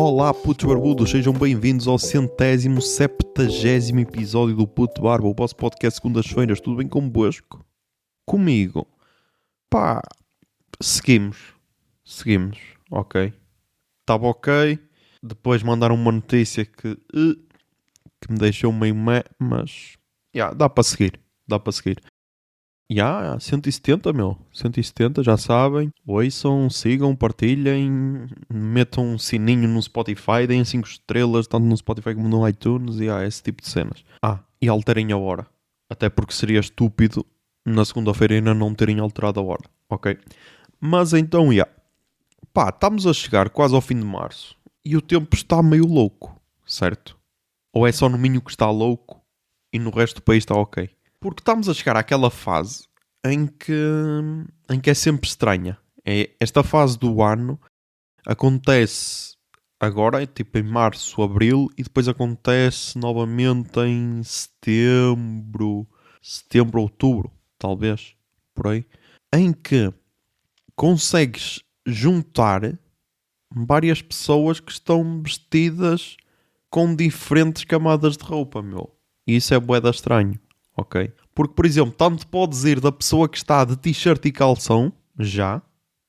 Olá putos barbudos, sejam bem-vindos ao 170º episódio do Puto Barba, o vosso podcast segundas-feiras, tudo bem convosco? Comigo? Pá, seguimos, ok. Estava ok, depois mandaram uma notícia que me deixou meio mas, dá para seguir. 170, 170, já sabem. Ouçam, sigam, partilhem, metam um sininho no Spotify, deem 5 estrelas, tanto no Spotify como no iTunes, esse tipo de cenas. E alterem a hora. Até porque seria estúpido na segunda-feira ainda não terem alterado a hora, ok? Mas então, estamos a chegar quase ao fim de março e o tempo está meio louco, certo? Ou é só no Minho que está louco e no resto do país está ok? Porque estamos a chegar àquela fase em que é sempre estranha. Esta fase do ano acontece agora, tipo em março, abril, e depois acontece novamente em setembro, outubro, talvez, por aí. Em que consegues juntar várias pessoas que estão vestidas com diferentes camadas de roupa, meu. E isso é bué da estranho. Ok? Porque, por exemplo, tanto podes ir da pessoa que está de t-shirt e calção, já,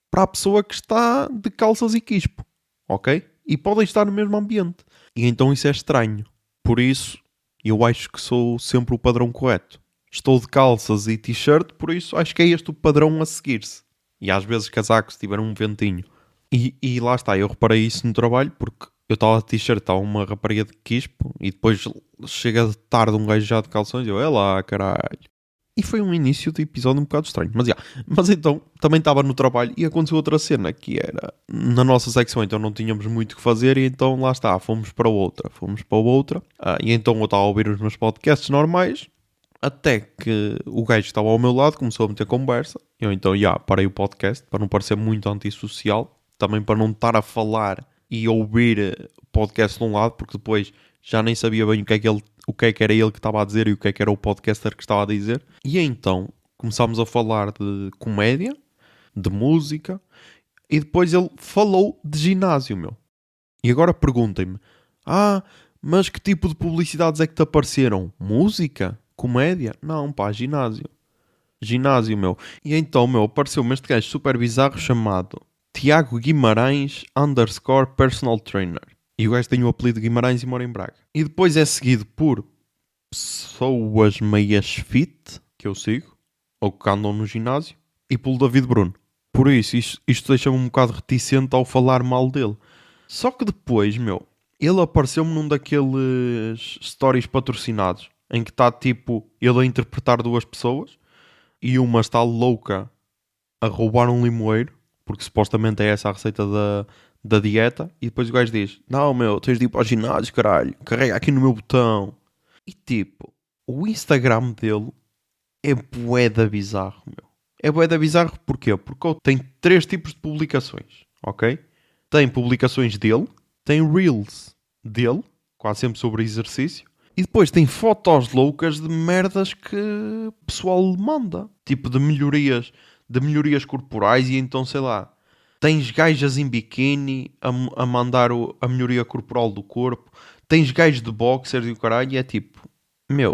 para a pessoa que está de calças e quispo. Ok? E podem estar no mesmo ambiente. E então isso é estranho. Por isso, eu acho que sou sempre o padrão correto. Estou de calças e t-shirt, por isso acho que é este o padrão a seguir-se. E às vezes casaco se tiver um ventinho. E lá está, eu reparei isso no trabalho, porque eu estava de t-shirt, estava uma rapariga de quispo, e depois chega de tarde um gajo já de calções, e eu, é lá, caralho. E foi um início de episódio um bocado estranho, mas então, também estava no trabalho, e aconteceu outra cena, que era, na nossa secção, então não tínhamos muito o que fazer, e então lá está, fomos para outra, e então eu estava a ouvir os meus podcasts normais, até que o gajo que estava ao meu lado começou a meter conversa, eu então, parei o podcast, para não parecer muito antissocial, também para não estar a falar e ouvir o podcast de um lado, porque depois já nem sabia bem o que é que era ele que estava a dizer e o que é que era o podcaster que estava a dizer. E então começámos a falar de comédia, de música, e depois ele falou de ginásio, meu. E agora perguntem-me, mas que tipo de publicidades é que te apareceram? Música? Comédia? Não, ginásio. Ginásio, meu. E então, apareceu-me este gajo super bizarro chamado Tiago Guimarães _ personal trainer. E o gajo tem o apelido de Guimarães e mora em Braga. E depois é seguido por pessoas meias fit, que eu sigo, ou que andam no ginásio, e pelo David Bruno. Por isso, isto deixa-me um bocado reticente ao falar mal dele. Só que depois, ele apareceu-me num daqueles stories patrocinados, em que está tipo, ele a interpretar duas pessoas, e uma está louca a roubar um limoeiro, porque supostamente é essa a receita da dieta, e depois o gajo diz, não, tens de ir para o ginásio, caralho, carrega aqui no meu botão. E tipo, o Instagram dele é bué da bizarro, É bué da bizarro porquê? Porque ele tem 3 tipos de publicações, ok? Tem publicações dele, tem reels dele, quase sempre sobre exercício, e depois tem fotos loucas de merdas que o pessoal lhe manda, tipo de melhorias corporais, e então, sei lá, tens gajas em biquíni a mandar a melhoria corporal do corpo, tens gajos de boxers e o caralho, e é tipo,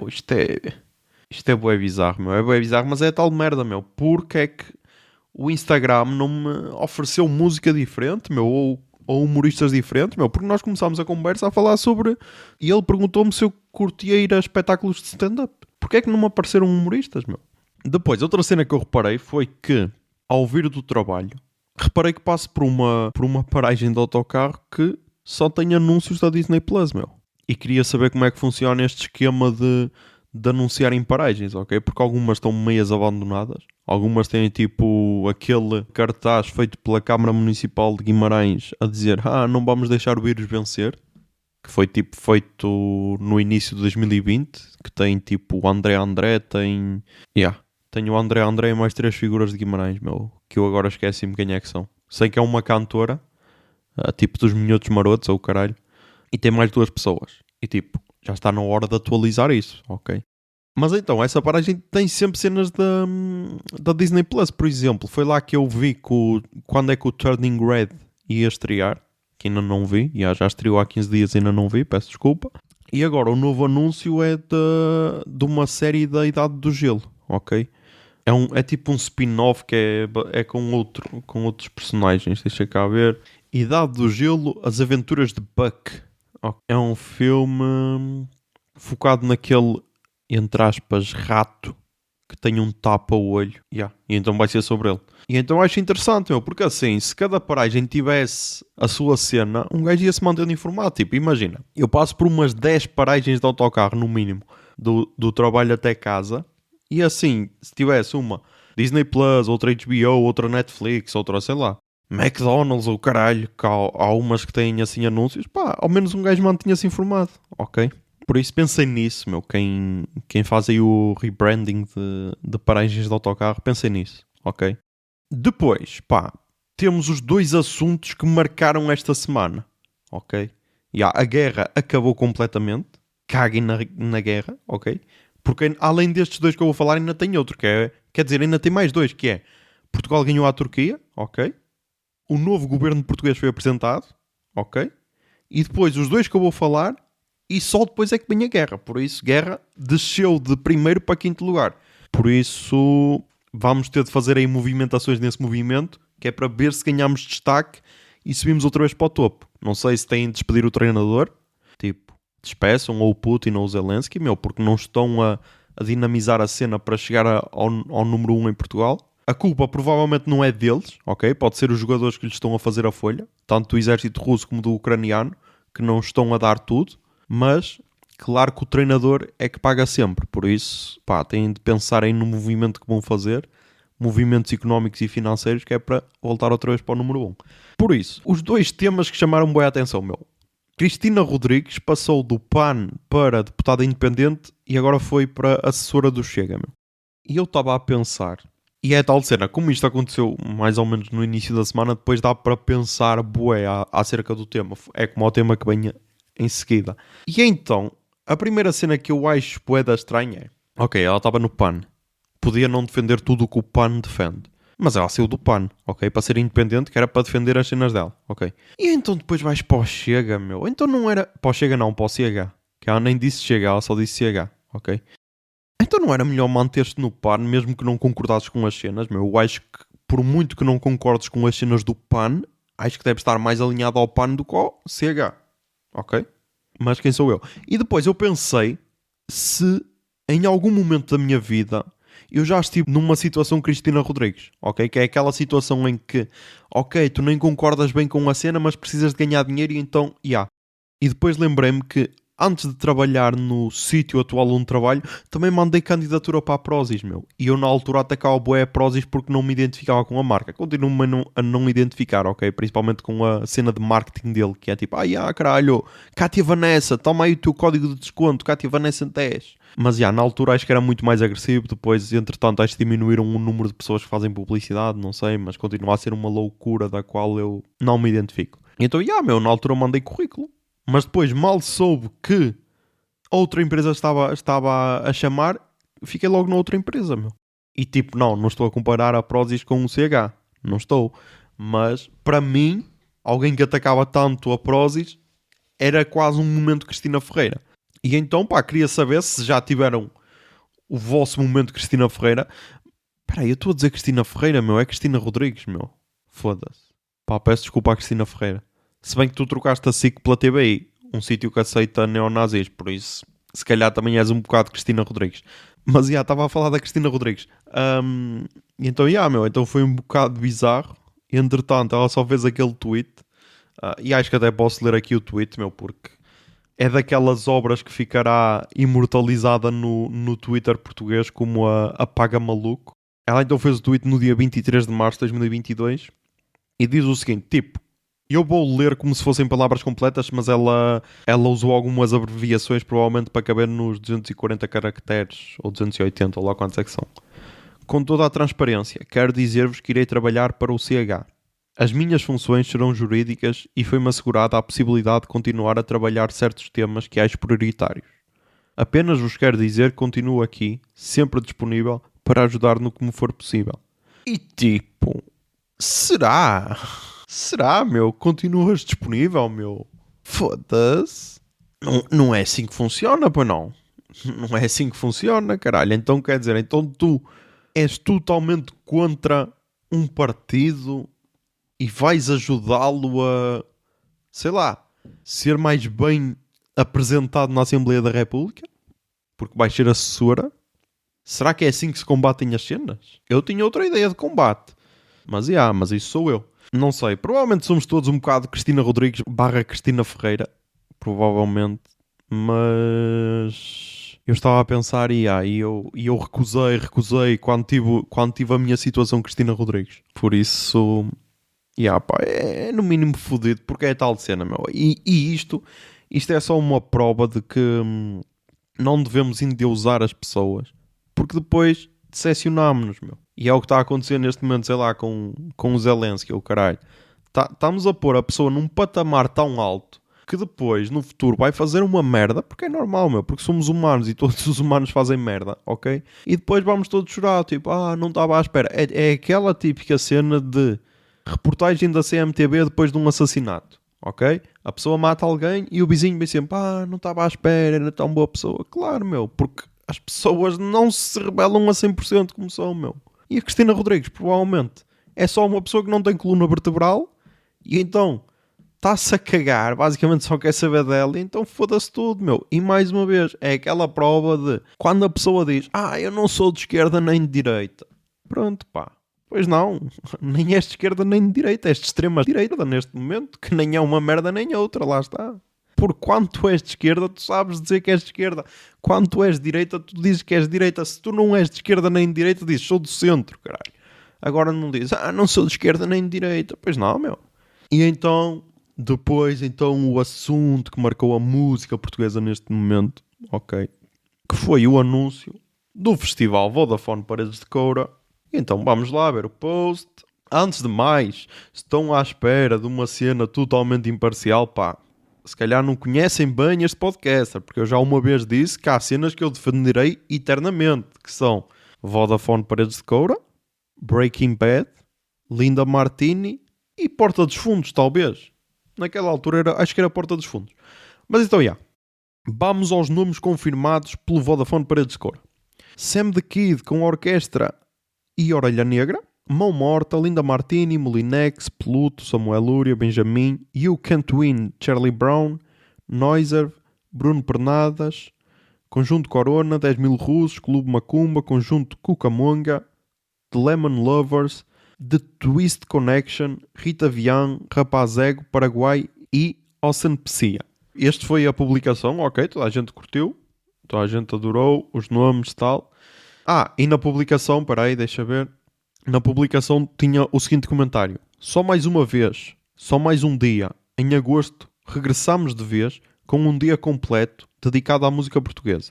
isto é bué bizarro, é bué bizarro, mas é tal merda, porque é que o Instagram não me ofereceu música diferente, ou humoristas diferentes, porque nós começámos a conversa a falar sobre, e ele perguntou-me se eu curtia ir a espetáculos de stand-up. Porquê é que não me apareceram humoristas, Depois, outra cena que eu reparei foi que, ao vir do trabalho, reparei que passo por uma paragem de autocarro que só tem anúncios da Disney Plus, E queria saber como é que funciona este esquema de anunciar em paragens, ok? Porque algumas estão meias abandonadas. Algumas têm tipo aquele cartaz feito pela Câmara Municipal de Guimarães a dizer não vamos deixar o vírus vencer. Que foi tipo feito no início de 2020. Que tem tipo o André, tem... Tem o André e mais 3 figuras de Guimarães, que eu agora esqueci-me quem é que são. Sei que é uma cantora, tipo dos Minhotos Marotos ou o caralho, e tem mais 2 pessoas. E tipo, já está na hora de atualizar isso, ok? Mas então, essa paragem tem sempre cenas da Disney Plus, por exemplo. Foi lá que eu vi quando é que o Turning Red ia estrear. que ainda não vi, já estreou há 15 dias e ainda não vi, peço desculpa. E agora o novo anúncio é de uma série da Idade do Gelo, ok? É tipo um spin-off que é com outros personagens, deixa cá ver. Idade do Gelo, As Aventuras de Buck. Ok. É um filme focado naquele, entre aspas, rato que tem um tapa-olho. E então vai ser sobre ele. E então acho interessante, porque assim, se cada paragem tivesse a sua cena, um gajo ia se mantendo informado. Tipo, imagina, eu passo por umas 10 paragens de autocarro, no mínimo, do trabalho até casa. E assim, se tivesse uma Disney Plus, outra HBO, outra Netflix, outra, sei lá, McDonald's ou caralho, que há umas que têm assim anúncios, pá, ao menos um gajo mantinha-se informado, ok? Por isso pensei nisso, meu, quem faz aí o rebranding de paragens de autocarro, pensei nisso, ok? Depois, pá, temos os 2 assuntos que marcaram esta semana, ok? A guerra acabou completamente, caguem na guerra, ok? Porque além destes 2 que eu vou falar, ainda tem outro, quer dizer, ainda tem mais 2, que é Portugal ganhou a Turquia, ok? O novo governo português foi apresentado, ok? E depois os 2 que eu vou falar, e só depois é que vem a guerra. Por isso, guerra desceu de primeiro para quinto lugar. Por isso, vamos ter de fazer aí movimentações nesse movimento, que é para ver se ganhamos destaque e subimos outra vez para o topo. Não sei se têm de despedir o treinador, tipo, despeçam ou o Putin ou o Zelensky, porque não estão a dinamizar a cena para chegar ao número 1 em Portugal. A culpa provavelmente não é deles, ok? Pode ser os jogadores que lhes estão a fazer a folha, tanto do exército russo como do ucraniano, que não estão a dar tudo, mas claro que o treinador é que paga sempre, por isso, pá, têm de pensar aí no movimento que vão fazer, movimentos económicos e financeiros, que é para voltar outra vez para o número 1. Por isso, os 2 temas que chamaram boa atenção, Cristina Rodrigues passou do PAN para deputada independente e agora foi para assessora do Chega, E eu estava a pensar, e é tal cena, como isto aconteceu mais ou menos no início da semana, depois dá para pensar bué acerca do tema. É como o tema que venha em seguida. E então, a primeira cena que eu acho bué da estranha é, ok, ela estava no PAN. Podia não defender tudo o que o PAN defende. Mas ela saiu do PAN, ok? Para ser independente, que era para defender as cenas dela, ok? E então depois vais para o Chega, Então não era... Para o Chega não, para o CH. Que ela nem disse Chega, ela só disse CH, ok? Então não era melhor manter-te no PAN, mesmo que não concordasses com as cenas, Eu acho que, por muito que não concordes com as cenas do PAN, acho que deve estar mais alinhado ao PAN do que ao CH, ok? Mas quem sou eu? E depois eu pensei se em algum momento da minha vida eu já estive numa situação Cristina Rodrigues, ok? Que é aquela situação em que, ok, tu nem concordas bem com a cena, mas precisas de ganhar dinheiro e então, E depois lembrei-me que antes de trabalhar no sítio atual onde trabalho, também mandei candidatura para a Prozis, E eu na altura atacava bué a Prozis porque não me identificava com a marca. Continuo-me a não identificar, ok? Principalmente com a cena de marketing dele, que é tipo, caralho, Cátia Vanessa, toma aí o teu código de desconto, Cátia Vanessa 10. Mas na altura acho que era muito mais agressivo, depois entretanto acho que diminuíram o número de pessoas que fazem publicidade, não sei, mas continua a ser uma loucura da qual eu não me identifico. Então, na altura mandei currículo. Mas depois mal soube que outra empresa estava a chamar, fiquei logo na outra empresa, E tipo, não estou a comparar a Prozis com o CH. Não estou. Mas, para mim, alguém que atacava tanto a Prozis era quase um momento Cristina Ferreira. E então, queria saber se já tiveram o vosso momento Cristina Ferreira. Espera aí, eu estou a dizer Cristina Ferreira, é Cristina Rodrigues, Foda-se. Peço desculpa à Cristina Ferreira. Se bem que tu trocaste a SIC pela TVI, um sítio que aceita neonazis, por isso, se calhar também és um bocado Cristina Rodrigues. Mas estava a falar da Cristina Rodrigues. Então, então foi um bocado bizarro. Entretanto, ela só fez aquele tweet. E acho que até posso ler aqui o tweet, porque é daquelas obras que ficará imortalizada no Twitter português como a Paga Maluco. Ela então fez o tweet no dia 23 de março de 2022 e diz o seguinte, tipo, eu vou ler como se fossem palavras completas, mas ela usou algumas abreviações, provavelmente para caber nos 240 caracteres, ou 280, ou lá quantos é que são. Com toda a transparência, quero dizer-vos que irei trabalhar para o CH. As minhas funções serão jurídicas e foi-me assegurada a possibilidade de continuar a trabalhar certos temas que acho prioritários. Apenas vos quero dizer que continuo aqui, sempre disponível, para ajudar no que me for possível. E tipo, será? Será, meu? Continuas disponível, meu? Foda-se. Não é assim que funciona, pois não? Não é assim que funciona, caralho. Então quer dizer, então tu és totalmente contra um partido e vais ajudá-lo a, sei lá, ser mais bem apresentado na Assembleia da República? Porque vais ser assessora? Será que é assim que se combatem as cenas? Eu tinha outra ideia de combate. Mas isso sou eu. Não sei, provavelmente somos todos um bocado Cristina Rodrigues barra Cristina Ferreira. Provavelmente. Mas eu estava a pensar e eu recusei quando tive a minha situação Cristina Rodrigues. Por isso, pá, é no mínimo fodido, porque é tal cena, meu. E isto é só uma prova de que não devemos endeusar as pessoas, porque depois decepcionámos-nos, meu. E é o que está a acontecer neste momento, sei lá, com o Zelensky, o caralho. Estamos a pôr a pessoa num patamar tão alto que depois, no futuro, vai fazer uma merda, porque é normal, meu, porque somos humanos e todos os humanos fazem merda, ok? E depois vamos todos chorar, tipo, não estava à espera. É aquela típica cena de reportagem da CMTV depois de um assassinato, ok? A pessoa mata alguém e o vizinho vem sempre, não estava à espera, era tão boa pessoa. Claro, meu, porque as pessoas não se rebelam a 100% como são, meu. E a Cristina Rodrigues, provavelmente, é só uma pessoa que não tem coluna vertebral e então está-se a cagar, basicamente só quer saber dela, e então foda-se tudo, meu. E mais uma vez, é aquela prova de quando a pessoa diz, eu não sou de esquerda nem de direita. Pronto, pá. Pois não, nem és de esquerda nem de direita, és de extrema direita neste momento, que nem é uma merda nem outra, lá está. Porque quando tu és de esquerda, tu sabes dizer que és de esquerda. Quando tu és de direita, tu dizes que és de direita. Se tu não és de esquerda nem de direita, dizes, sou do centro, caralho. Agora não dizes, não sou de esquerda nem de direita. Pois não, meu. E então, depois, o assunto que marcou a música portuguesa neste momento, ok, que foi o anúncio do festival Vodafone Paredes de Coura. E então vamos lá ver o post. Antes de mais, estão à espera de uma cena totalmente imparcial, pá. Se calhar não conhecem bem este podcaster, porque eu já uma vez disse que há cenas que eu defenderei eternamente, que são Vodafone Paredes de Coura, Breaking Bad, Linda Martini e Porta dos Fundos, talvez. Naquela altura acho que era Porta dos Fundos. Mas então, vamos aos nomes confirmados pelo Vodafone Paredes de Coura. Sam the Kid com a orquestra e Orelha Negra, Mão Morta, Linda Martini, Molinex, Pluto, Samuel Lúria, Benjamin, You Can't Win, Charlie Brown, Noiser, Bruno Pernadas, Conjunto Corona, 10 Mil Russos, Clube Macumba, Conjunto Cucamonga, The Lemon Lovers, The Twist Connection, Rita Vian, Rapaz Ego, Paraguai e Ocean Psia. Este foi a publicação, ok, toda a gente curtiu, toda a gente adorou os nomes e tal. E na publicação, peraí, deixa ver. Na publicação tinha o seguinte comentário. Só mais uma vez, só mais um dia. Em agosto, regressamos de vez com um dia completo dedicado à música portuguesa.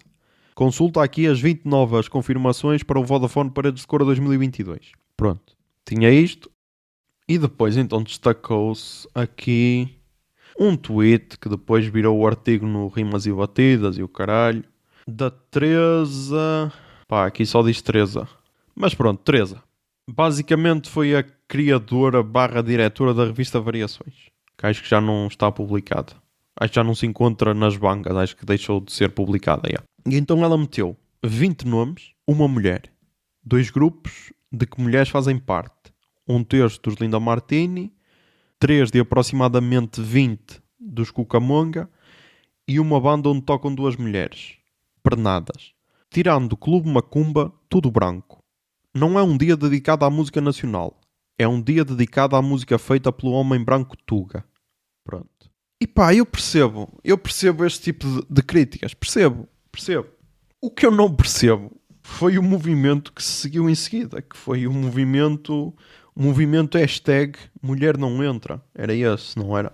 Consulta aqui as 20 novas confirmações para o Vodafone Paredes de Coura 2022. Pronto. Tinha isto. E depois então destacou-se aqui um tweet que depois virou o artigo no Rimas e Batidas e o caralho. Da Teresa... Pá, aqui só diz Teresa. Mas pronto, Teresa. Basicamente foi a criadora barra diretora da revista Variações. Que acho que já não está publicada. Acho que já não se encontra nas bancas. Acho que deixou de ser publicada. E então ela meteu 20 nomes, uma mulher. 2 grupos de que mulheres fazem parte. Um terço dos Linda Martini. 3 de aproximadamente 20 dos Cucamonga. E uma banda onde tocam 2 mulheres. Pernadas. Tirando o Clube Macumba, tudo branco. Não é um dia dedicado à música nacional. É um dia dedicado à música feita pelo homem branco Tuga. Pronto. E pá, eu percebo este tipo de críticas. Percebo. O que eu não percebo foi o movimento que se seguiu em seguida. Que foi o movimento hashtag Mulher Não Entra. Era esse, não era?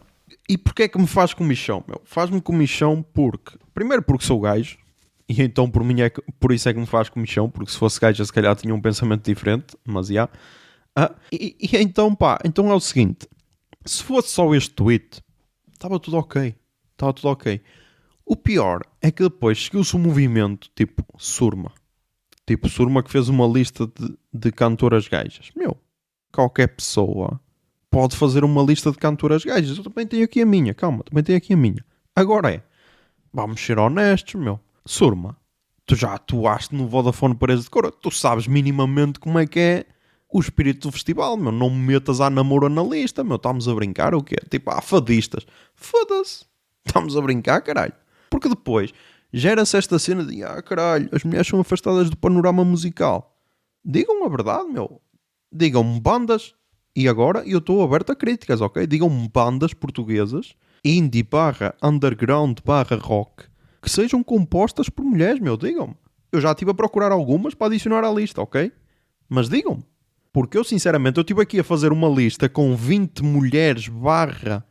E porquê é que me faz comichão, meu? Faz-me comichão porque... Primeiro porque sou gajo. E então por isso é que me faz comichão, porque se fosse gajo se calhar tinha um pensamento diferente, mas e então então é o seguinte, se fosse só este tweet, estava tudo ok. O pior é que depois seguiu-se um movimento tipo Surma que fez uma lista de cantoras gajas. Meu, qualquer pessoa pode fazer uma lista de cantoras gajas. Eu também tenho aqui a minha, calma, também tenho aqui a minha. Agora vamos ser honestos, meu. Surma, tu já atuaste no Vodafone Paredes de Coura, tu sabes minimamente como é o espírito do festival, meu. Não me metas à namora na lista, meu. Estamos a brincar ou quê? Tipo, fadistas. Foda-se. Estamos a brincar, caralho. Porque depois gera-se esta cena de caralho, as mulheres são afastadas do panorama musical. Digam a verdade, meu. Digam-me bandas, e agora eu estou aberto a críticas, ok? Digam-me bandas portuguesas, indie barra underground barra rock, que sejam compostas por mulheres, meu. Digam-me. Eu já estive a procurar algumas para adicionar à lista, ok? Mas digam-me. Porque eu, sinceramente, eu estive aqui a fazer uma lista com 20 mulheres barra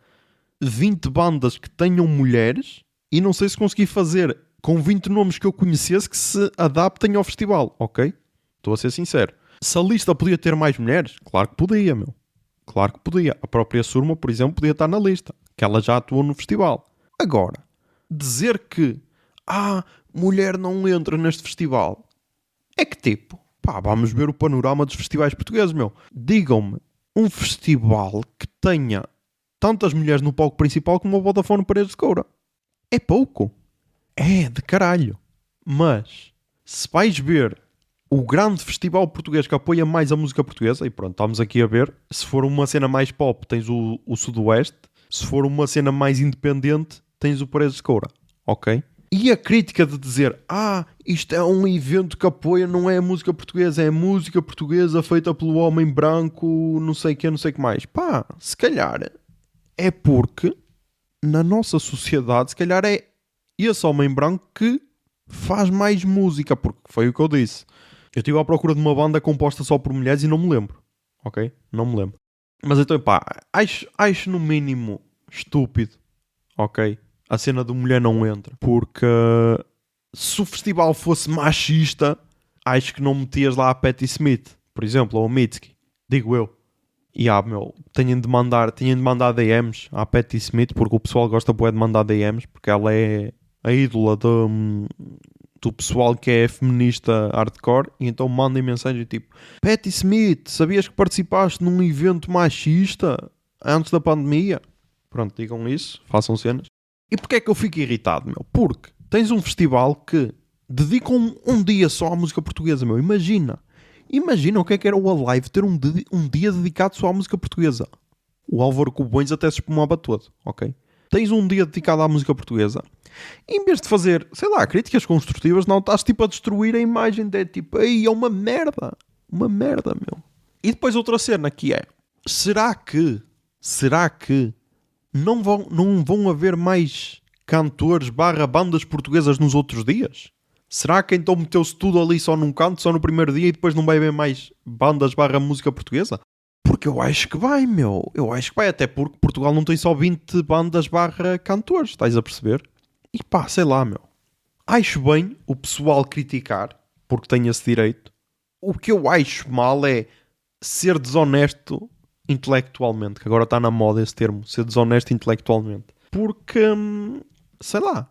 20 bandas que tenham mulheres e não sei se consegui fazer com 20 nomes que eu conhecesse que se adaptem ao festival, ok? Estou a ser sincero. Se a lista podia ter mais mulheres, claro que podia, meu. Claro que podia. A própria Surma, por exemplo, podia estar na lista, que ela já atuou no festival. Agora, dizer que mulher não entra neste festival, é que tipo, vamos ver o panorama dos festivais portugueses, meu. Digam-me um festival que tenha tantas mulheres no palco principal como o Vodafone Paredes de Coura. É pouco. É de caralho. Mas, se vais ver o grande festival português que apoia mais a música portuguesa, e pronto, estamos aqui a ver, se for uma cena mais pop, tens o Sudoeste, se for uma cena mais independente, tens o Paredes de Coura, ok? E a crítica de dizer, isto é um evento que apoia, não é a música portuguesa, é a música portuguesa feita pelo homem branco, não sei o que, não sei o que mais. Se calhar é porque na nossa sociedade, se calhar é esse homem branco que faz mais música, porque foi o que eu disse. Eu estive à procura de uma banda composta só por mulheres e não me lembro. Ok? Não me lembro. Mas então, acho no mínimo estúpido. Ok? A cena de mulher não entra. Porque se o festival fosse machista, acho que não metias lá a Patti Smith, por exemplo, ou a Mitski. Digo eu. E meu, tenho de mandar DMs à Patti Smith, porque o pessoal gosta bué de mandar DMs, porque ela é a ídola do pessoal que é feminista hardcore, e então mandem mensagem tipo: Patti Smith, sabias que participaste num evento machista antes da pandemia? Pronto, digam isso, façam cenas. E porquê é que eu fico irritado, meu? Porque tens um festival que dedica um dia só à música portuguesa, meu. Imagina o que era o Alive ter um dia dedicado só à música portuguesa. O Álvaro Cubões até se espumava todo, ok? Tens um dia dedicado à música portuguesa. E em vez de fazer, sei lá, críticas construtivas, não, estás tipo a destruir a imagem de tipo, é uma merda. Uma merda, meu. E depois outra cena que é, será que não vão haver mais cantores barra bandas portuguesas nos outros dias? Será que então meteu-se tudo ali só num canto, só no primeiro dia, e depois não vai haver mais bandas barra música portuguesa? Porque eu acho que vai, meu. Eu acho que vai, até porque Portugal não tem só 20 bandas barra cantores, estás a perceber? E sei lá, meu. Acho bem o pessoal criticar, porque tem esse direito. O que eu acho mal é ser desonesto intelectualmente, que agora está na moda esse termo, ser desonesto intelectualmente. Porque, sei lá,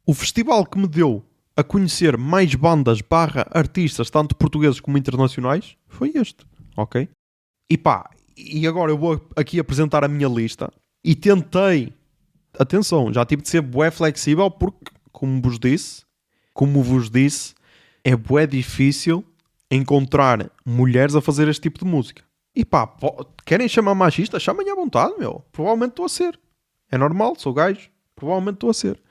o festival que me deu a conhecer mais bandas barra artistas, tanto portugueses como internacionais, foi este, ok? E agora eu vou aqui apresentar a minha lista e tentei, atenção, já tive de ser bué flexível porque, como vos disse, é bué difícil encontrar mulheres a fazer este tipo de música. E querem chamar machista? Chamem à vontade, meu. Provavelmente estou a ser. É normal, sou gajo. Provavelmente estou a ser.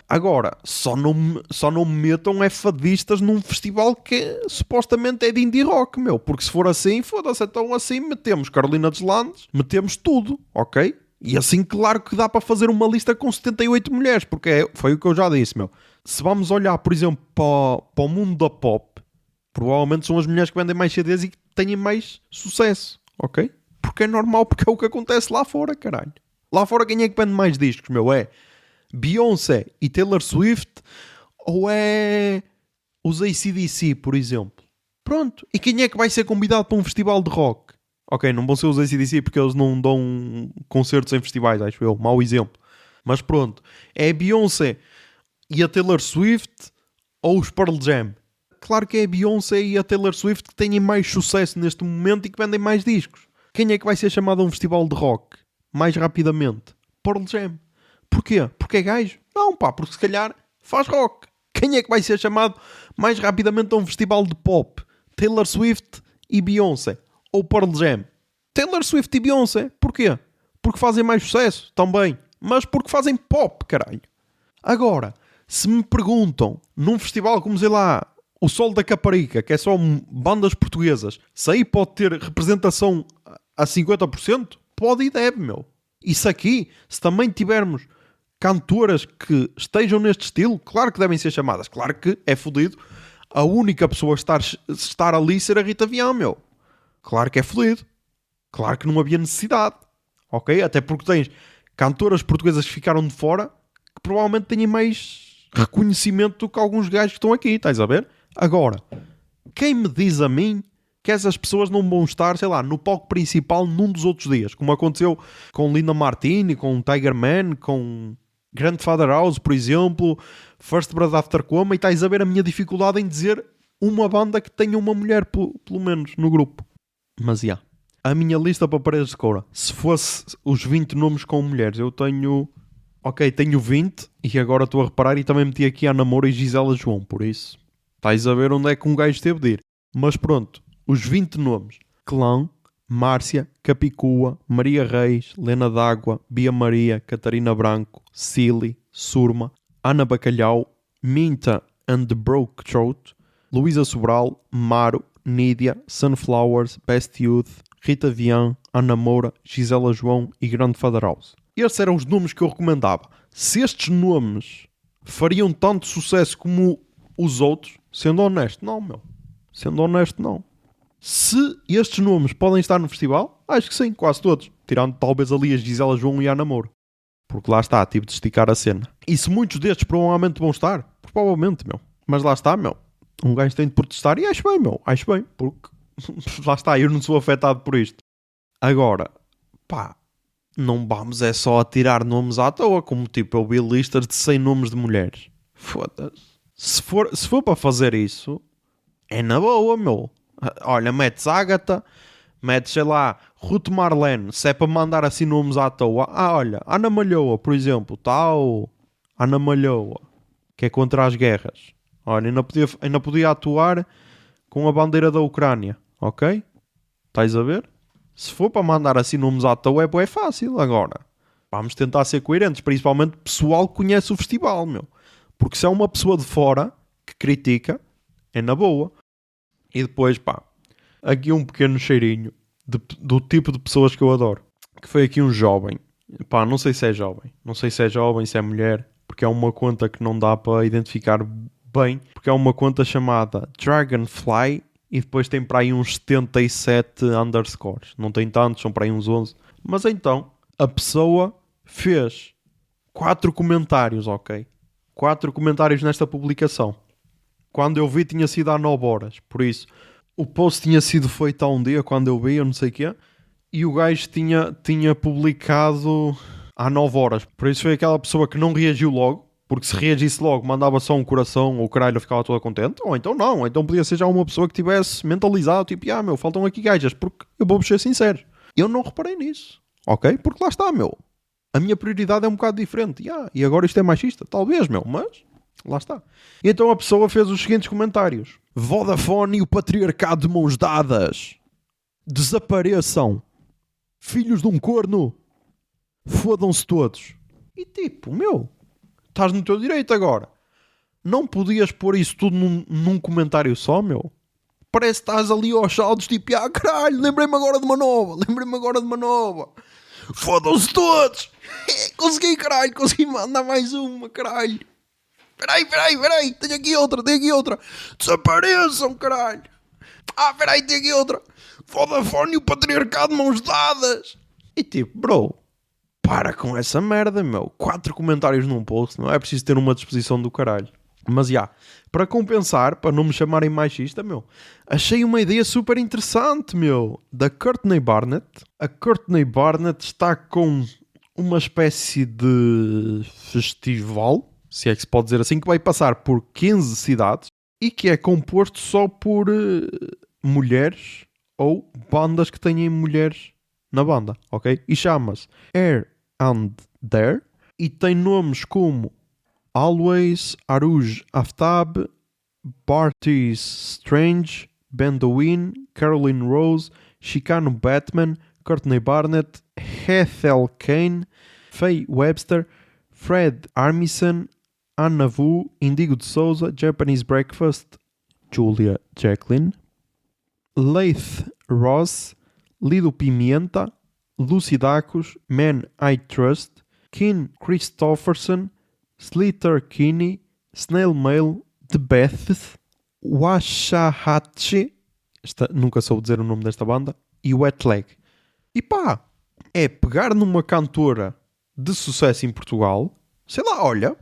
Agora, só não me metam fadistas num festival que supostamente é de indie rock, meu. Porque se for assim, foda-se, então assim metemos Carolina Deslandes, metemos tudo, ok? E assim, claro que dá para fazer uma lista com 78 mulheres, porque foi o que eu já disse, meu. Se vamos olhar, por exemplo, para o mundo da pop, provavelmente são as mulheres que vendem mais CDs e que têm mais sucesso, ok? Porque é normal, porque é o que acontece lá fora, caralho. Lá fora quem é que vende mais discos, meu? É Beyoncé e Taylor Swift, ou é os AC/DC, por exemplo? Pronto. E quem é que vai ser convidado para um festival de rock? Ok, não vão ser os AC/DC porque eles não dão concertos em festivais, acho eu. Mau exemplo. Mas pronto. É a Beyoncé e a Taylor Swift ou os Pearl Jam? Claro que é a Beyoncé e a Taylor Swift que têm mais sucesso neste momento e que vendem mais discos. Quem é que vai ser chamado a um festival de rock mais rapidamente? Pearl Jam. Porquê? Porque é gajo? Não, pá, porque se calhar faz rock. Quem é que vai ser chamado mais rapidamente a um festival de pop? Taylor Swift e Beyoncé. Ou Pearl Jam. Taylor Swift e Beyoncé. Porquê? Porque fazem mais sucesso, também. Mas porque fazem pop, caralho. Agora, se me perguntam, num festival como, sei lá, o Sol da Caparica, que é só bandas portuguesas, se aí pode ter representação a 50%, pode e deve, meu. E se aqui, se também tivermos cantoras que estejam neste estilo, claro que devem ser chamadas. Claro que é fodido a única pessoa a estar ali ser a Rita Vian, meu. Claro que é fodido. Claro que não havia necessidade. Ok? Até porque tens cantoras portuguesas que ficaram de fora que provavelmente têm mais reconhecimento do que alguns gajos que estão aqui, estás a ver? Agora, quem me diz a mim que essas pessoas não vão estar, sei lá, no palco principal num dos outros dias, como aconteceu com Linda Martini, com Tiger Man, com Grandfather House, por exemplo, First Blood After Coma, e estás a ver a minha dificuldade em dizer uma banda que tenha uma mulher, pelo menos, no grupo. Mas, já. A minha lista para Paredes de Coura, se fosse os 20 nomes com mulheres, eu tenho... Ok, tenho 20, e agora estou a reparar, e também meti aqui a Namora e Gisela João, por isso... Estás a ver onde é que um gajo teve de ir. Mas pronto, os 20 nomes. Clã, Márcia, Capicua, Maria Reis, Lena D'Água, Bia Maria, Catarina Branco, Cili, Surma, Ana Bacalhau, Minta and the Broke Throat, Luísa Sobral, Maro, Nídia, Sunflowers, Best Youth, Rita Vian, Ana Moura, Gisela João e Grandfather House. Estes eram os nomes que eu recomendava. Se estes nomes fariam tanto sucesso como os outros, sendo honesto, não, meu. Sendo honesto, não. Se estes nomes podem estar no festival, acho que sim, quase todos. Tirando talvez ali as Gisela João e a Ana Moura. Porque lá está, tive de esticar a cena. E se muitos destes provavelmente vão estar, provavelmente, meu. Mas lá está, meu. Um gajo tem de protestar e acho bem, meu. Acho bem, porque lá está, eu não sou afetado por isto. Agora, pá, não vamos é só a tirar nomes à toa, como tipo eu vi listas de 100 nomes de mulheres. Foda-se. Se for para fazer isso, é na boa, meu. Olha, metes Ágata, metes, sei lá, Ruth Marlene, se é para mandar assim nomes à toa. Olha, Ana Malhoa, por exemplo, tal. Ana Malhoa, que é contra as guerras. Olha, ainda podia atuar com a bandeira da Ucrânia, ok? Estás a ver? Se for para mandar assim nomes à toa, é fácil. Agora, vamos tentar ser coerentes, principalmente pessoal que conhece o festival, meu. Porque se é uma pessoa de fora que critica, é na boa. E depois, pá, aqui um pequeno cheirinho do tipo de pessoas que eu adoro. Que foi aqui um jovem. Pá, não sei se é jovem. Não sei se é jovem, se é mulher. Porque é uma conta que não dá para identificar bem. Porque é uma conta chamada Dragonfly. E depois tem para aí uns 77 underscores. Não tem tantos, são para aí uns 11. Mas então, a pessoa fez 4 comentários, ok? 4 comentários nesta publicação. Quando eu vi tinha sido há 9 horas. Por isso, o post tinha sido feito há um dia, quando eu vi, eu não sei o quê. E o gajo tinha publicado há 9 horas. Por isso foi aquela pessoa que não reagiu logo. Porque se reagisse logo, mandava só um coração ou o caralho, eu ficava toda contente. Ou então não. Ou então podia ser já uma pessoa que tivesse mentalizado. Tipo, meu, faltam aqui gajas. Porque eu vou ser sincero. Eu não reparei nisso. Ok? Porque lá está, meu. A minha prioridade é um bocado diferente. E agora isto é machista. Talvez, meu. Mas lá está. E então a pessoa fez os seguintes comentários. Vodafone e o patriarcado de mãos dadas. Desapareçam. Filhos de um corno. Fodam-se todos. E tipo, meu, estás no teu direito agora. Não podias pôr isso tudo num comentário só, meu? Parece que estás ali aos saldos, tipo, caralho, lembrei-me agora de uma nova. Fodam-se todos. Consegui, caralho, consegui mandar mais uma, caralho. Peraí, tenho aqui outra. Desapareçam, caralho. Peraí, tenho aqui outra. Vodafone e o patriarcado de mãos dadas. E tipo, bro, para com essa merda, meu. 4 comentários num post, não é preciso ter uma disposição do caralho. Mas para compensar, para não me chamarem machista, meu, achei uma ideia super interessante, meu, da Courtney Barnett. A Courtney Barnett está com uma espécie de festival, se é que se pode dizer assim, que vai passar por 15 cidades e que é composto só por mulheres ou bandas que tenham mulheres na banda, ok? E chama-se Here and There e tem nomes como Always, Aruj Aftab, Bartis Strange, Bendowin, Caroline Rose, Chicano Batman, Courtney Barnett, Ethel Kane, Faye Webster, Fred Armisen, Anna Vu, Indigo de Souza, Japanese Breakfast, Julia Jacqueline, Leith Ross, Lido Pimienta, Lucy Dacus, Man I Trust, Kim Christopherson, Slater Kinney, Snail Mail, The Beth, Washahatchi, nunca soube dizer o nome desta banda, e Wet Leg. E pá, é pegar numa cantora de sucesso em Portugal, sei lá, olha,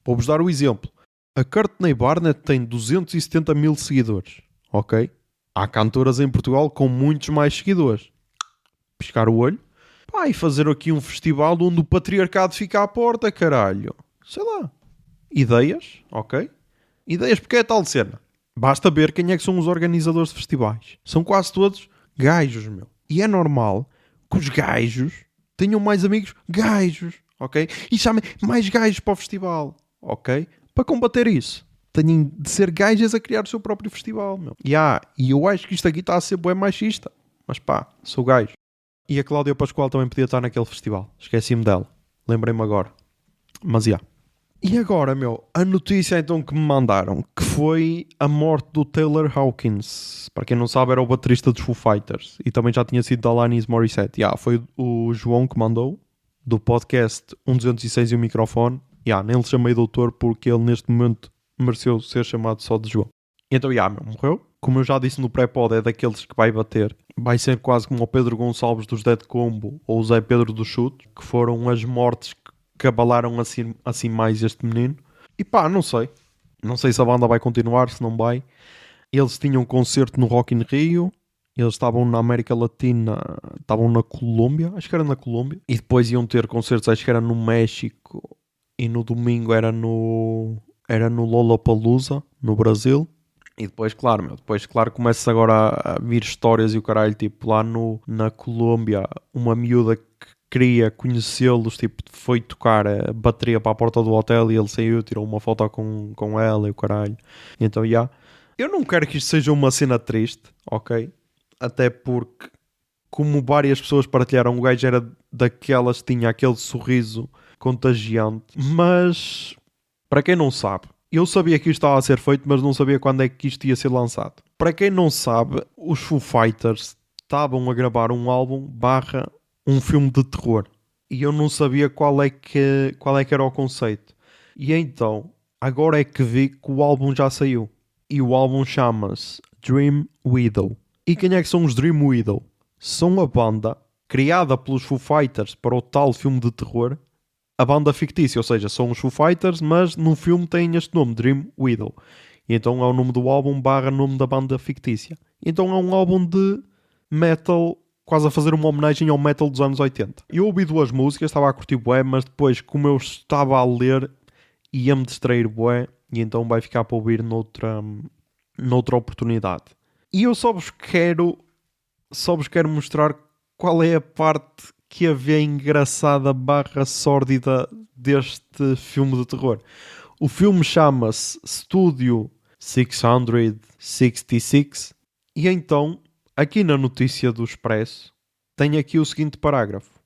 vou-vos dar o exemplo. A Courtney Barnett tem 270 mil seguidores, ok? Há cantoras em Portugal com muitos mais seguidores. Piscar o olho, pá, e fazer aqui um festival onde o patriarcado fica à porta, caralho. Sei lá. Ideias, ok? Ideias porque é tal cena. Basta ver quem é que são os organizadores de festivais. São quase todos gajos, meu. E é normal que os gajos tenham mais amigos gajos, ok? E chamem mais gajos para o festival, ok? Para combater isso, têm de ser gajas a criar o seu próprio festival, meu. E eu acho que isto aqui está a ser bué machista. Mas pá, sou gajo. E a Cláudia Pascoal também podia estar naquele festival. Esqueci-me dela. Lembrei-me agora. Mas E agora, meu, a notícia então que me mandaram, que foi a morte do Taylor Hawkins. Para quem não sabe, era o baterista dos Foo Fighters. E também já tinha sido da Alanis Morissette. Foi o João que mandou, do podcast 1206 e o microfone. Nem lhe chamei doutor porque ele neste momento mereceu ser chamado só de João. Então, meu, morreu. Como eu já disse no pré-pod, é daqueles que vai bater. Vai ser quase como o Pedro Gonçalves dos Dead Combo ou o Zé Pedro do Chute, que foram as mortes que abalaram assim mais este menino. E pá, não sei. Não sei se a banda vai continuar, se não vai. Eles tinham um concerto no Rock in Rio. Eles estavam na América Latina, estavam na Colômbia, acho que era na Colômbia. E depois iam ter concertos, acho que era no México. E no domingo era no Lollapalooza, no Brasil. E depois, claro, começa agora a vir histórias e o caralho, tipo, lá na Colômbia, uma miúda que queria conhecê-los, tipo, foi tocar a bateria para a porta do hotel e ele saiu, tirou uma foto com ela e o caralho. Então, eu não quero que isto seja uma cena triste, ok? Até porque, como várias pessoas partilharam, o gajo era daquelas que tinha aquele sorriso contagiante. Mas, para quem não sabe, eu sabia que isto estava a ser feito, mas não sabia quando é que isto ia ser lançado. Para quem não sabe, os Foo Fighters estavam a gravar um álbum / um filme de terror. E eu não sabia qual é que era o conceito. E então, agora é que vi que o álbum já saiu. E o álbum chama-se Dream Widow. E quem é que são os Dream Widow? São a banda criada pelos Foo Fighters para o tal filme de terror. A banda fictícia, ou seja, são os Foo Fighters, mas no filme tem este nome, Dream Widow. E então é o nome do álbum / nome da banda fictícia. Então é um álbum de metal, quase a fazer uma homenagem ao metal dos anos 80. Eu ouvi 2 músicas, estava a curtir bué, mas depois, como eu estava a ler, ia-me distrair bué, e então vai ficar para ouvir noutra oportunidade. E eu só vos quero mostrar qual é a parte que a vê engraçada / sórdida deste filme de terror. O filme chama-se Studio 666 e então, aqui na notícia do Expresso, tem aqui o seguinte parágrafo.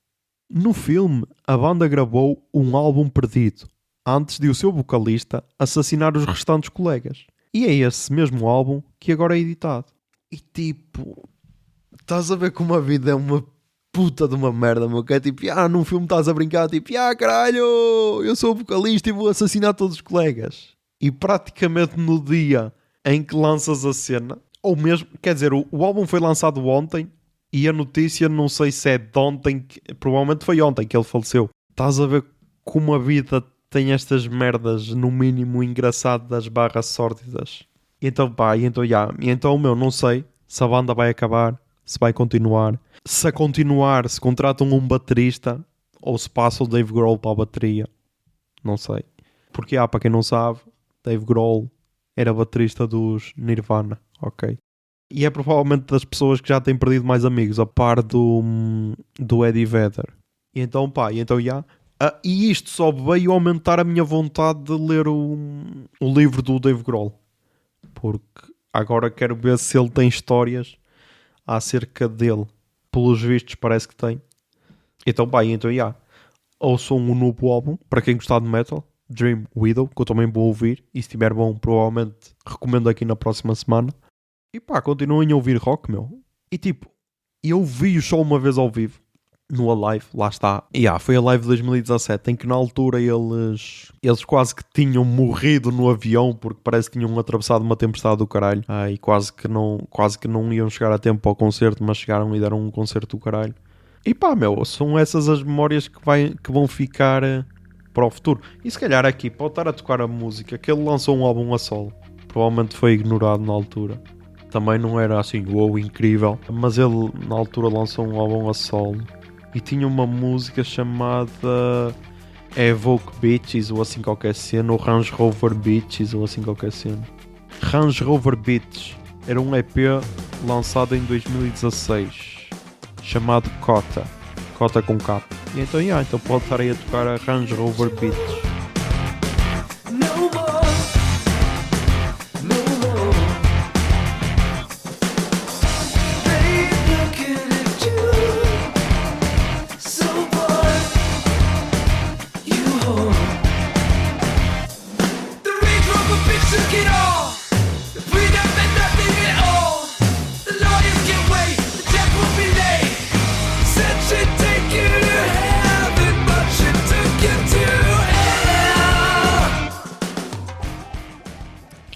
No filme, a banda gravou um álbum perdido antes de o seu vocalista assassinar os restantes colegas. E é esse mesmo álbum que agora é editado. E tipo, estás a ver como a vida é uma puta de uma merda, meu, que é tipo, num filme estás a brincar, tipo, caralho, eu sou o vocalista e vou assassinar todos os colegas. E praticamente no dia em que lanças a cena, ou mesmo, quer dizer, o álbum foi lançado ontem e a notícia não sei se é de ontem, provavelmente foi ontem que ele faleceu. Estás a ver como a vida tem estas merdas, no mínimo engraçadas / sórdidas. E então, meu, não sei se a banda vai acabar, se vai continuar. Se a continuar, se contratam um baterista ou se passa o Dave Grohl para a bateria. Não sei. Porque, para quem não sabe, Dave Grohl era baterista dos Nirvana, ok? E é provavelmente das pessoas que já têm perdido mais amigos, a par do Eddie Vedder. E então, e isto só veio aumentar a minha vontade de ler o livro do Dave Grohl. Porque agora quero ver se ele tem histórias acerca dele. Pelos vistos parece que tem. Então, ouçam um novo álbum, para quem gostar de metal, Dream Widow, que eu também vou ouvir. E se estiver bom, provavelmente recomendo aqui na próxima semana. E continuem a ouvir rock, meu. E eu vi-o só uma vez ao vivo, no Alive, lá está. Foi a Live de 2017, em que na altura eles quase que tinham morrido no avião, porque parece que tinham atravessado uma tempestade do caralho. E quase que não iam chegar a tempo ao concerto, mas chegaram e deram um concerto do caralho. E são essas as memórias que vão ficar para o futuro. E se calhar aqui, pode estar a tocar a música, que ele lançou um álbum a solo. Provavelmente foi ignorado na altura. Também não era assim, incrível. Mas ele na altura lançou um álbum a solo. E tinha uma música chamada Evoke Beaches, ou assim qualquer cena, ou Range Rover Beaches, ou assim qualquer cena. Range Rover Beaches era um EP lançado em 2016, chamado Cota com K. E então pode estar aí a tocar a Range Rover Beaches.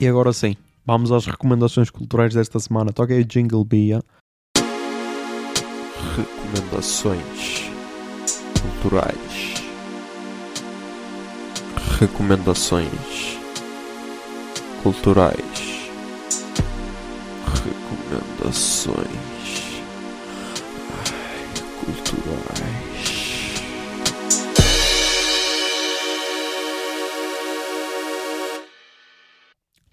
E agora sim, vamos às recomendações culturais desta semana. Toca aí o Jingle Bia. Recomendações culturais. Recomendações culturais. Recomendações culturais.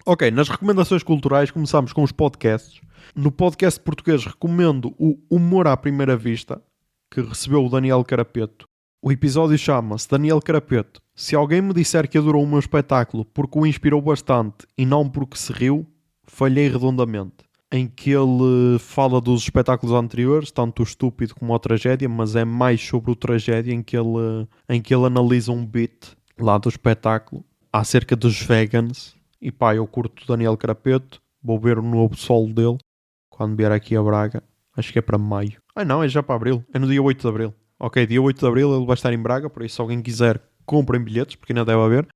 Ok, nas recomendações culturais começamos com os podcasts. No podcast português recomendo o Humor à Primeira Vista, que recebeu o Daniel Carapeto. O episódio chama-se Daniel Carapeto. Se alguém me disser que adorou o meu espetáculo porque o inspirou bastante e não porque se riu, falhei redondamente. Em que ele fala dos espetáculos anteriores, tanto o Estúpido como a Tragédia, mas é mais sobre o Tragédia, em que ele analisa um beat lá do espetáculo acerca dos vegans. E eu curto o Daniel Carapeto, vou ver o novo solo dele quando vier aqui a Braga. Acho que é para maio. Não, é já para abril, é no dia 8 de abril. Ok, dia 8 de abril ele vai estar em Braga, por isso se alguém quiser, comprem bilhetes, porque ainda deve haver.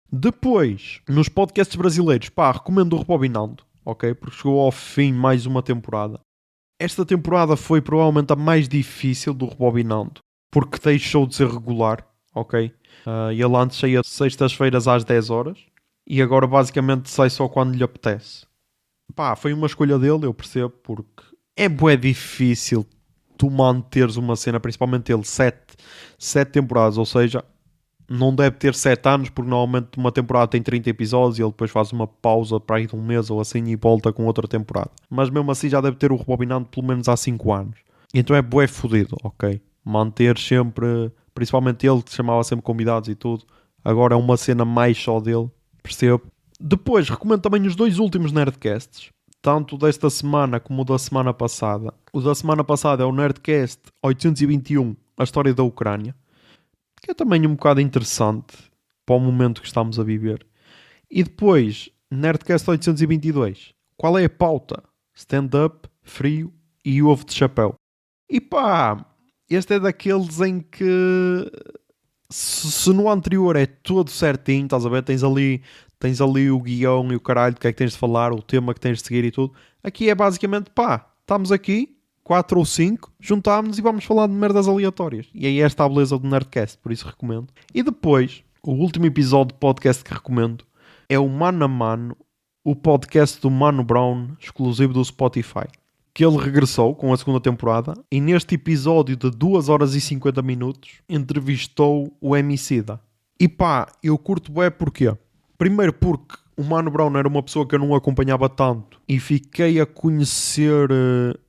Depois, nos podcasts brasileiros, recomendo o Rebobinando, ok? Porque chegou ao fim mais uma temporada. Esta temporada foi provavelmente a mais difícil do Rebobinando, porque deixou de ser regular, ok? E ele antes saía sextas-feiras às 10 horas. E agora basicamente sai só quando lhe apetece. Foi uma escolha dele, eu percebo, porque é bué difícil tu manteres uma cena, principalmente ele, 7 temporadas, ou seja, não deve ter 7 anos, porque normalmente uma temporada tem 30 episódios e ele depois faz uma pausa para ir de um mês ou assim e volta com outra temporada. Mas mesmo assim já deve ter o Rebobinando pelo menos há 5 anos. Então é bué fodido, ok? Manter sempre, principalmente ele que chamava sempre convidados e tudo, agora é uma cena mais só dele. Percebo. Depois, recomendo também os 2 últimos Nerdcasts. Tanto desta semana como o da semana passada. O da semana passada é o Nerdcast 821, a história da Ucrânia. Que é também um bocado interessante para o momento que estamos a viver. E depois, Nerdcast 822. Qual é a pauta? Stand-up, frio e ovo de chapéu. E este é daqueles em que... Se no anterior é todo certinho, estás a ver? Tens ali o guião e o caralho do que é que tens de falar, o tema que tens de seguir e tudo. Aqui é basicamente, estamos aqui, 4 ou 5, juntámos-nos e vamos falar de merdas aleatórias. E aí esta é a beleza do Nerdcast, por isso recomendo. E depois, o último episódio de podcast que recomendo é o Mano a Mano, o podcast do Mano Brown, exclusivo do Spotify. Que ele regressou com a segunda temporada e neste episódio de 2 horas e 50 minutos entrevistou o Emicida. E eu curto bué porquê? Primeiro porque o Mano Brown era uma pessoa que eu não acompanhava tanto e fiquei a conhecer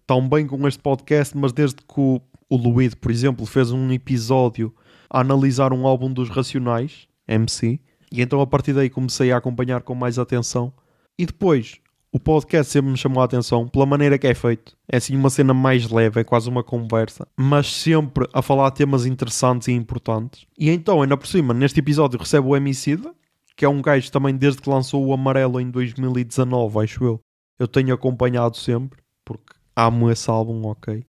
tão bem com este podcast, mas desde que o Luíde, por exemplo, fez um episódio a analisar um álbum dos Racionais, MC, e então a partir daí comecei a acompanhar com mais atenção. E depois, o podcast sempre me chamou a atenção pela maneira que é feito. É assim uma cena mais leve, é quase uma conversa, mas sempre a falar temas interessantes e importantes. E então, ainda por cima, neste episódio recebe o Emicida, que é um gajo também desde que lançou o Amarelo em 2019, acho eu. Eu tenho acompanhado sempre, porque amo esse álbum, ok.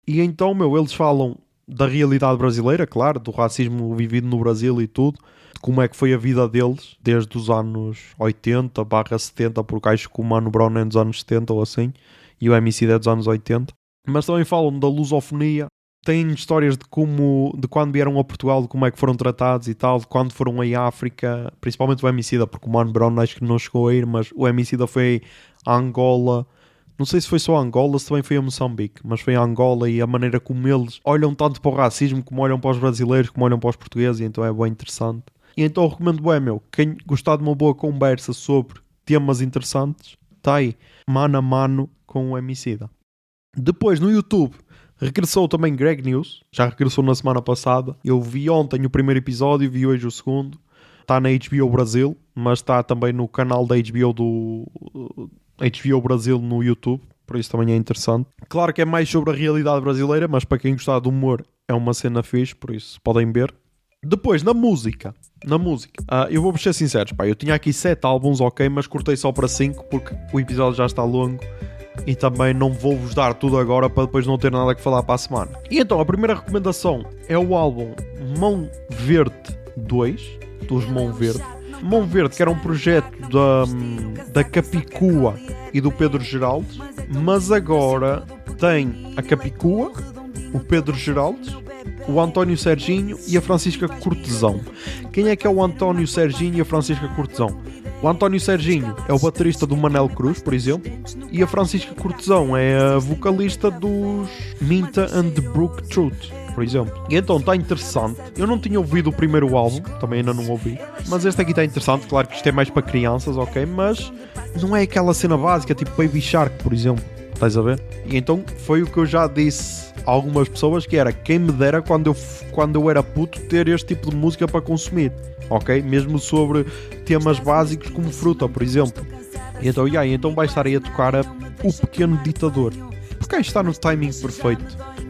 E então, eles falam da realidade brasileira, claro, do racismo vivido no Brasil e tudo, de como é que foi a vida deles desde os anos 80/70, porque acho que o Mano Brown é dos anos 70 ou assim, e o MC é dos anos 80. Mas também falam da lusofonia, têm histórias de quando vieram a Portugal, de como é que foram tratados e tal, de quando foram em África, principalmente o MC, porque o Mano Brown acho que não chegou a ir, mas o MC foi a Angola. Não sei se foi só a Angola, se também foi a Moçambique, mas foi a Angola, e a maneira como eles olham tanto para o racismo, como olham para os brasileiros, como olham para os portugueses, e então é bem interessante. E então eu recomendo quem gostar de uma boa conversa sobre temas interessantes, está aí, mano a mano com o Emicida. Depois no YouTube regressou também Greg News, já regressou na semana passada. Eu vi ontem o primeiro episódio, vi hoje o segundo. Está na HBO Brasil, mas está também no canal da HBO do HBO Brasil no YouTube, por isso também é interessante. Claro que é mais sobre a realidade brasileira, mas para quem gostar de humor é uma cena fixe, por isso podem ver. Depois, na música, eu vou ser sincero, eu tinha aqui 7 álbuns, ok, mas cortei só para 5 porque o episódio já está longo e também não vou-vos dar tudo agora para depois não ter nada que falar para a semana. E então, a primeira recomendação é o álbum Mão Verde 2, dos Mão Verde. Mão Verde, que era um projeto da Capicua e do Pedro Geraldes, mas agora tem a Capicua, o Pedro Geraldes, o António Serginho e a Francisca Cortesão. Quem é que é o António Serginho e a Francisca Cortesão? O António Serginho é o baterista do Manel Cruz, por exemplo, e a Francisca Cortesão é a vocalista dos Minta and the Brook Truth, por exemplo. E então está interessante. Eu não tinha ouvido o primeiro álbum, também ainda não ouvi, mas este aqui está interessante. Claro que isto é mais para crianças, ok, mas não é aquela cena básica tipo Baby Shark, por exemplo. Estás a ver? E então foi o que eu já disse a algumas pessoas, que era quem me dera quando eu era puto ter este tipo de música para consumir, ok? Mesmo sobre temas básicos como fruta, por exemplo. E então vai estar aí a tocar O Pequeno Ditador, porque aí está no timing perfeito.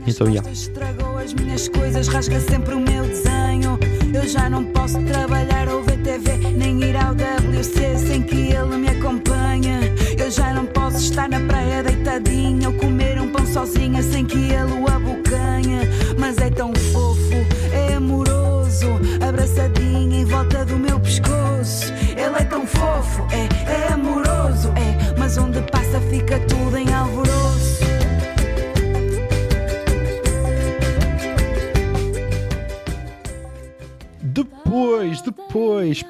Então Estragou as minhas coisas, rasga sempre o meu desenho. Eu já não posso trabalhar ou ver TV, nem ir ao WC sem que ele me acompanhe. Eu já não posso estar na praia deitadinha ou comer um pão sozinha sem que ele o abocanhe. Mas é tão fofo, é amoroso, abraçadinho em volta do meu pescoço. Ele é tão fofo, é amoroso, mas onde passa fica tudo em alvoroço. Depois,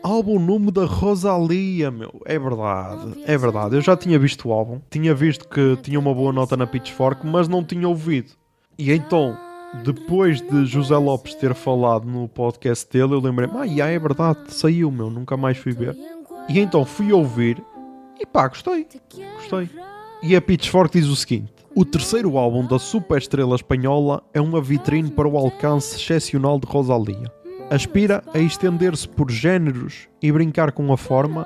álbum novo da Rosalía, é verdade, eu já tinha visto o álbum, tinha visto que tinha uma boa nota na Pitchfork, mas não tinha ouvido. E então, depois de José Lopes ter falado no podcast dele, eu lembrei-me, é verdade, saiu, nunca mais fui ver. E então fui ouvir, e gostei. E a Pitchfork diz o seguinte: o terceiro álbum da superestrela espanhola é uma vitrine para o alcance excepcional de Rosalía. Aspira a estender-se por géneros e brincar com a forma,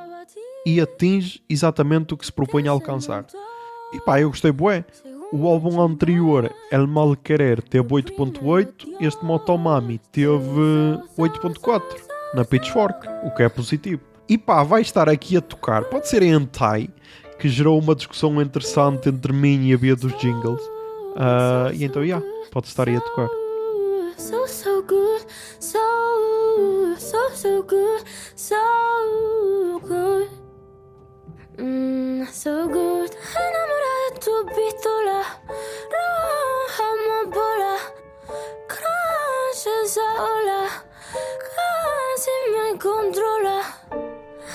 e atinge exatamente o que se propõe a alcançar. E eu gostei bué. O álbum anterior, El Mal Querer, teve 8.8, este Motomami teve 8.4 na Pitchfork, o que é positivo. E vai estar aqui a tocar, pode ser em Hentai, que gerou uma discussão interessante entre mim e a Bia dos Jingles. E então, pode estar aí a tocar. So good, so good, so good. So good. Enamorada de tu pistola, roja amapola, crashes ahora, casi me controla.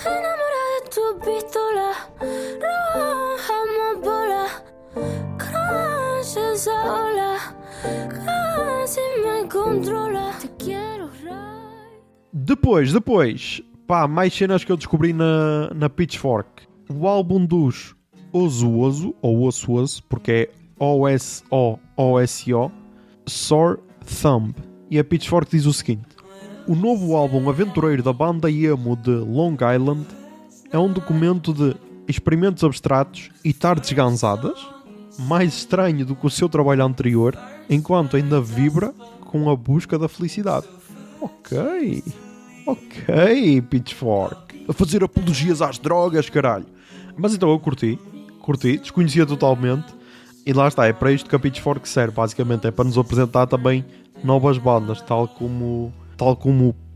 Enamorada de tu pistola, roja amapola, crashes ahora, casi me controla. Te quiero. Depois, Pá, mais cenas que eu descobri na Pitchfork. O álbum dos Ozo, ou Osso, porque é O-S-O-O-S-O, Sore Thumb. E a Pitchfork diz o seguinte: o novo álbum aventureiro da banda emo de Long Island é um documento de experimentos abstratos e tardes gansadas, mais estranho do que o seu trabalho anterior, enquanto ainda vibra com a busca da felicidade. Ok, Pitchfork. A fazer apologias às drogas, caralho. Mas então eu curti, desconhecia totalmente. E lá está, é para isto que a Pitchfork serve, basicamente. É para nos apresentar também novas bandas, tal como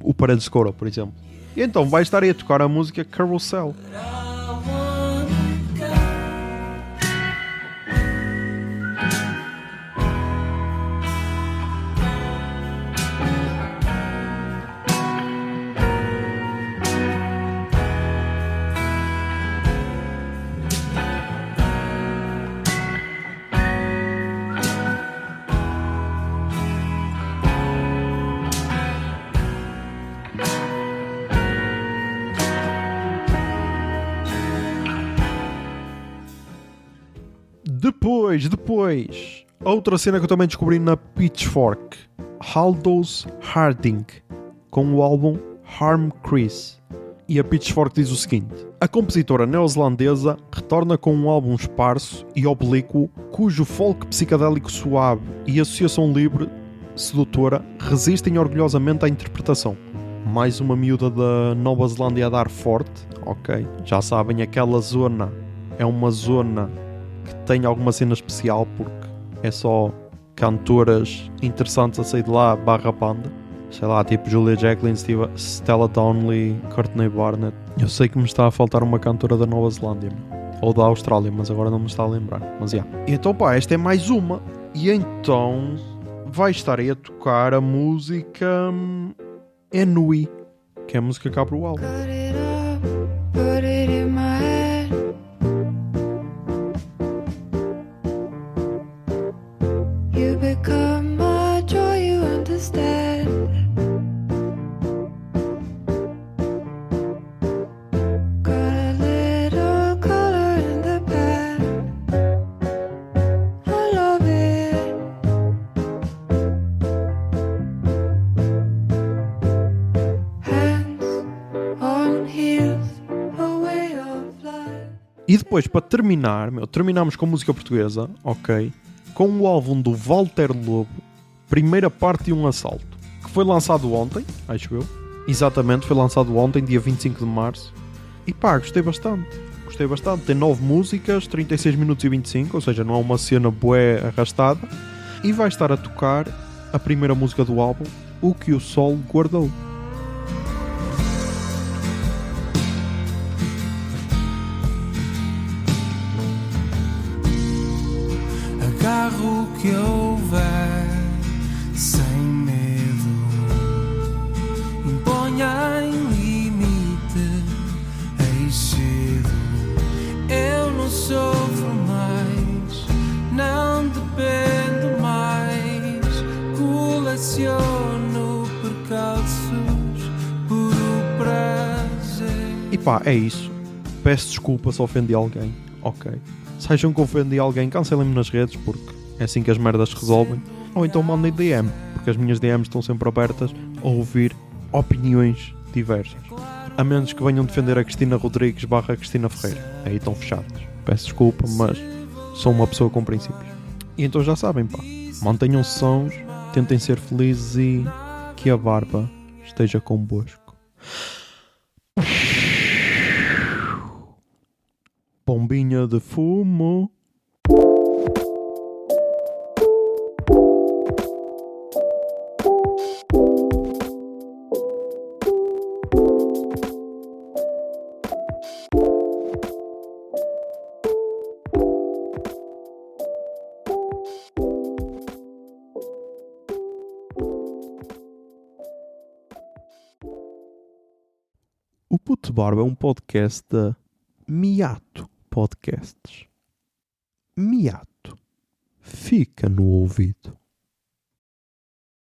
o Paredes de Coura, por exemplo. E então vai estar aí a tocar a música Carousel. Depois, outra cena que eu também descobri na Pitchfork, Aldous Harding, com o álbum Harm Chris. E a Pitchfork diz o seguinte: a compositora neozelandesa retorna com um álbum esparso e oblíquo, cujo folk psicadélico suave e associação livre sedutora resistem orgulhosamente à interpretação. Mais uma miúda da Nova Zelândia a dar forte, ok? Já sabem, aquela zona é uma zona que tem alguma cena especial porque é só cantoras interessantes a sair de lá barra banda. Sei lá, tipo Julia Jacqueline, Stella Donnelly, Courtney Barnett. Eu sei que me está a faltar uma cantora da Nova Zelândia ou da Austrália, mas agora não me está a lembrar. Mas yeah. E então pá, esta é mais uma. E então vai estar aí a tocar a música Enui, que é a música que abre o álbum. E depois, para terminar, terminamos com música portuguesa, ok? Com o álbum do Walter Lobo, Primeira Parte de um Assalto, que foi lançado ontem, acho eu. Exatamente, foi lançado ontem, dia 25 de março. E pá, gostei bastante. Tem 9 músicas, 36 minutos e 25, ou seja, não é uma cena bué arrastada. E vai estar a tocar a primeira música do álbum, O Que o Sol Guardou. Agarro o que houver sem medo, imponha em limite, excedo. Eu não sofro mais, não dependo mais, coleciono percalços por o prazer. E pá, é isso. Peço desculpa se ofendi alguém, ok? Se acham que ofendi alguém, cancelem-me nas redes, porque é assim que as merdas se resolvem. Ou então mandem DM, porque as minhas DMs estão sempre abertas a ouvir opiniões diversas. A menos que venham defender a Cristina Rodrigues / Cristina Ferreira. Aí estão fechados. Peço desculpa, mas sou uma pessoa com princípios. E então já sabem, pá. Mantenham-se sãos, tentem ser felizes e que a barba esteja convosco. Bombinha de fumo. O Puto Barba é um podcast da Miato Podcasts. Miato. Fica no ouvido.